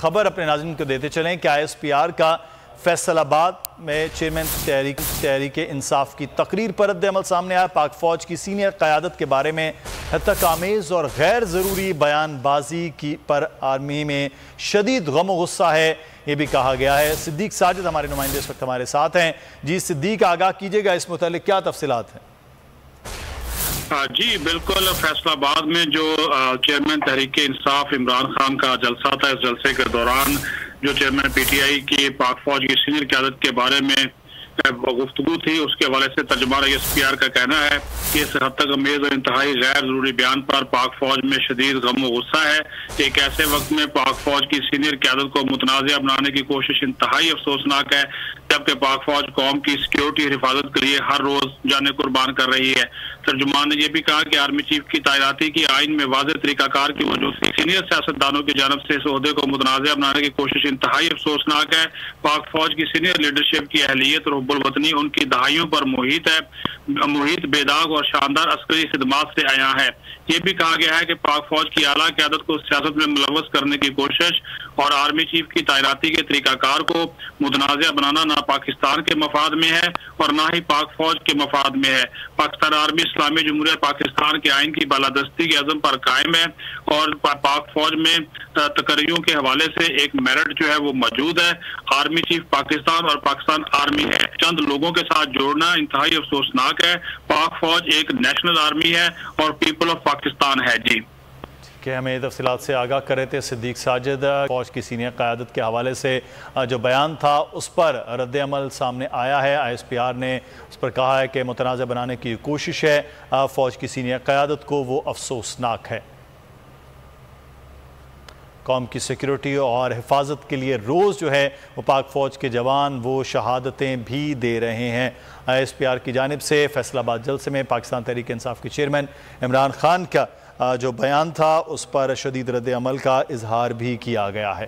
खबर अपने नाज़रीन को देते चलें कि ISPR का फैसलाबाद में चेयरमैन तहरीक इंसाफ की तकरीर पर रद्द-ए-अमल सामने आया। पाक फौज की सीनियर क़यादत के बारे में हत्तक-आमेज़ और गैर ज़रूरी बयानबाजी की पर आर्मी में शदीद गम और गुस्सा है, ये भी कहा गया है। सिद्दीक साजिद हमारे नुमाइंदे इस वक्त हमारे साथ हैं। जी सिद्दीक, आगाह कीजिएगा, इस मुतालिक क्या तफसीलात हैं? जी बिल्कुल, फैसलाबाद में जो चेयरमैन तहरीक इंसाफ इमरान खान का जलसा था, इस जलसे के दौरान जो चेयरमैन PTI की पाक फौज की सीनियर क़यादत के बारे में गुफ्तगू थी, उसके हवाले से तर्जुमान ISPR का कहना है कि इस हत्तक-आमेज़ और इंतहाई गैर जरूरी बयान पर पाक फौज में शदीद गम और गुस्सा है। एक ऐसे वक्त में पाक फौज की सीनियर क़यादत को मुतनाज़ा बनाने की कोशिश इंतहाई अफसोसनाक है, जबकि पाक फौज कौम की सिक्योरिटी और हिफाजत के लिए हर रोज जाने कुर्बान कर रही है। तर्जुमान ने यह भी कहा कि आर्मी चीफ की तैनाती की आइन में वाज़ेह तरीकाकार की मौजूदगी सीनियर सियासतदानों की जानब से इस ओहदे को मुतनाज़ा बनाने की कोशिश इंतहाई अफसोसनाक है। पाक फौज की सीनियर लीडरशिप की अहलियत और हुब्बुल वतनी उनकी दहाइयों पर मुहित है, मुहित बेदाग और शानदार अस्करी खिदमात से आया है। ये भी कहा गया है कि पाक फौज की आला क़यादत को सियासत में मुलव्वस करने की कोशिश और आर्मी चीफ की तैनाती के तरीकाकार को मुतनाज़ा बनाना ना पाकिस्तान के मफाद में है और ना ही पाक फौज के मफाद में है। पाकिस्तान आर्मी इस्लामी जमहूरियत पाकिस्तान के आइन की बालादस्ती के अज़म पर कायम है और पाक फौज में तकरीरों के हवाले से एक मेरिट जो है वो मौजूद है। आर्मी चीफ पाकिस्तान और पाकिस्तान आर्मी है, चंद लोगों के साथ जोड़ना इंतहाई अफसोसनाक है। पाक फौज एक नेशनल आर्मी है और पीपल ऑफ पाकिस्तान है। जी कि हमें तफसीलात से आगाह कर रहे थे सिद्दीक साजिद। फौज की सीनियर क़यादत के हवाले से जो बयान था उस पर रद्द-ए-अमल सामने आया है। ISPR ने उस पर कहा है कि मुतनाज़ा बनाने की कोशिश है फौज की सीनियर क़यादत को, वो अफसोसनाक है। कौम की सिक्योरिटी और हिफाजत के लिए रोज़ जो है वो पाक फ़ौज के जवान वो शहादतें भी दे रहे हैं। ISPR की जानिब से फैसलाबाद जलसे में पाकिस्तान तहरीक इंसाफ के चेयरमैन इमरान खान का जो बयान था उस पर शदीद रद्द-ए-अमल का इजहार भी किया गया है।